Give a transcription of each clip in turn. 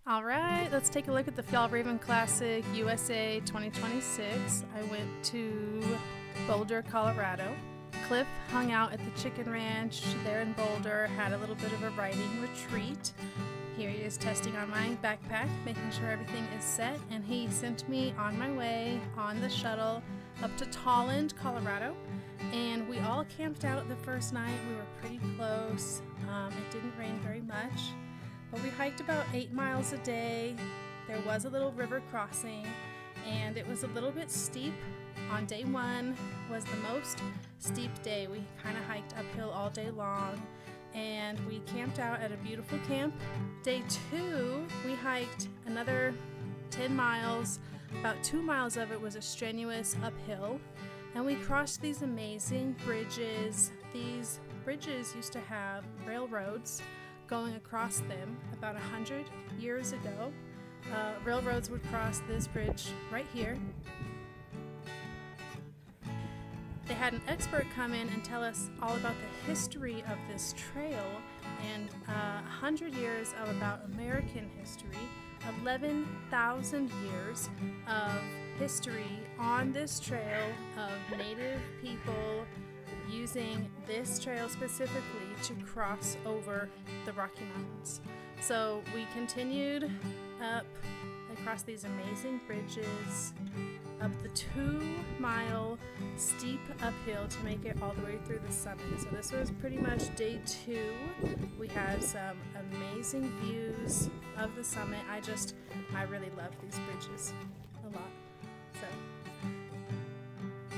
All right, let's take a look at the Fjallraven Classic USA 2026. I went to Boulder, Colorado. Cliff hung out at the chicken ranch there in Boulder, had a little bit of a riding retreat. Here he is testing on my backpack, making sure everything is set, and he sent me on my way on the shuttle up to Tolland, Colorado. And we all camped out the first night. We were pretty close. It didn't rain very much. But we hiked about 8 miles a day. There was a little river crossing, and it was a little bit steep. On day 1 was the most steep day. We kind of hiked uphill all day long, and we camped out at a beautiful camp. Day 2, we hiked another 10 miles. About 2 miles of it was a strenuous uphill, and we crossed these amazing bridges. These bridges used to have railroads going across them about 100 years ago. Railroads would cross this bridge right here. They had an expert come in and tell us all about the history of this trail and 100 years of about American history, 11,000 years of history on this trail of Native people using this trail specifically to cross over the Rocky Mountains. So we continued up across these amazing bridges, up the 2-mile steep uphill to make it all the way through the summit. So this was pretty much day 2. We had some amazing views of the summit. I really love these bridges a lot. So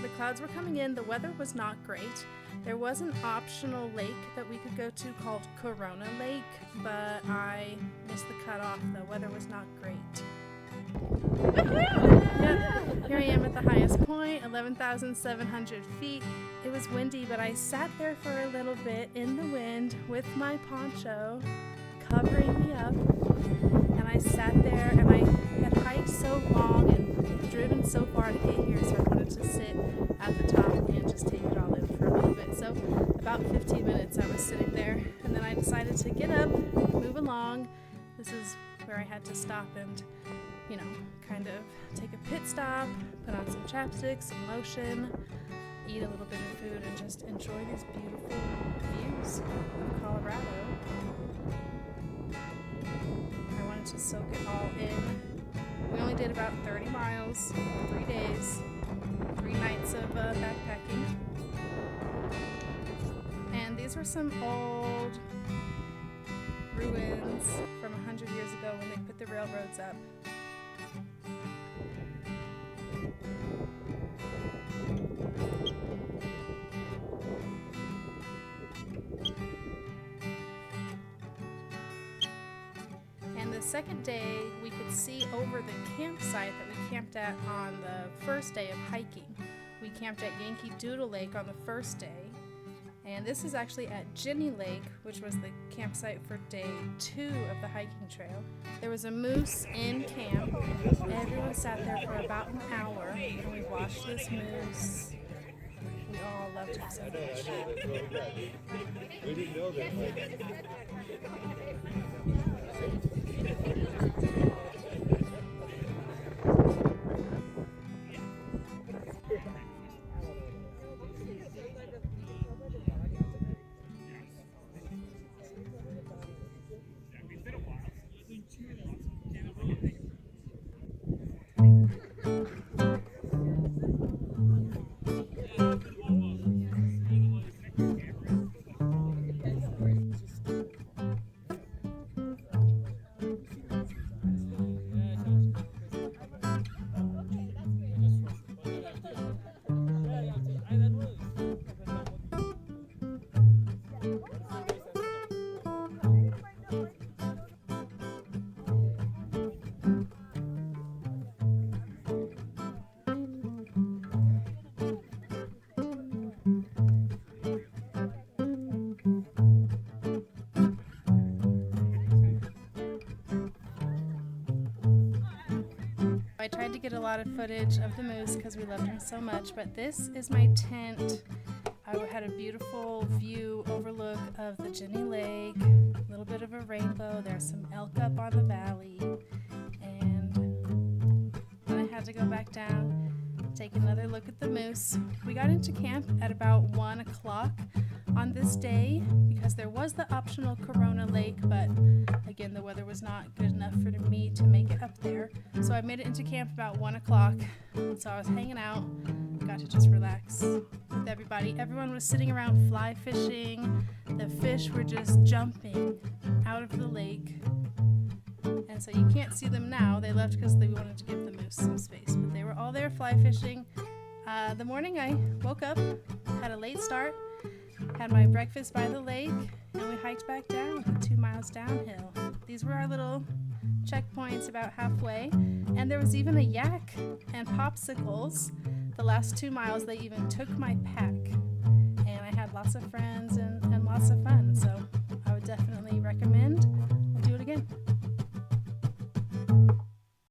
the clouds were coming in. The weather was not great. There was an optional lake that we could go to called Corona Lake, but I missed the cutoff. The weather was not great. Yep, here I am at the highest point, 11,700 feet. It was windy, but I sat there for a little bit in the wind with my poncho covering me up, and I sat there, and I had hiked so long and driven so far to get here, so I wanted to sit at the top and just take it all in for a little bit. So about 15 minutes I was sitting there, and then I decided to get up, move along. This is where I had to stop and kind of take a pit stop, put on some chapstick, some lotion, eat a little bit of food, and just enjoy these beautiful views of Colorado. I wanted to soak it all in. We only did about 30 miles, 3 days, 3 nights of backpacking. And these were some old ruins from 100 years ago when they put the railroads up. And the second day, we could see over the campsite that we camped at on the first day of hiking. We camped at Yankee Doodle Lake on the first day. And this is actually at Jenny Lake, which was the campsite for day 2 of the hiking trail. There was a moose in camp. Everyone sat there for about an hour, and we watched this moose. We all loved him so much. We didn't know that. I tried to get a lot of footage of the moose because we loved him so much, but this is my tent. I had a beautiful view overlook of the Jenny Lake, a little bit of a rainbow. There's some elk up on the valley. had to go back down, take another look at the moose. We got into camp at about 1 o'clock on this day because there was the optional Corona Lake, but again, the weather was not good enough for me to make it up there. So I made it into camp about 1 o'clock. So I was hanging out, got to just relax with everybody. Everyone was sitting around fly fishing. The fish were just jumping out of the lake. And so you can't see them now. They left because they wanted to give the moose some space, but they were all there fly fishing. The morning I woke up, had a late start, had my breakfast by the lake, and we hiked back down 2 miles downhill. These were our little checkpoints about halfway, and there was even a yak and popsicles. The last 2 miles they even took my pack, and I had lots of friends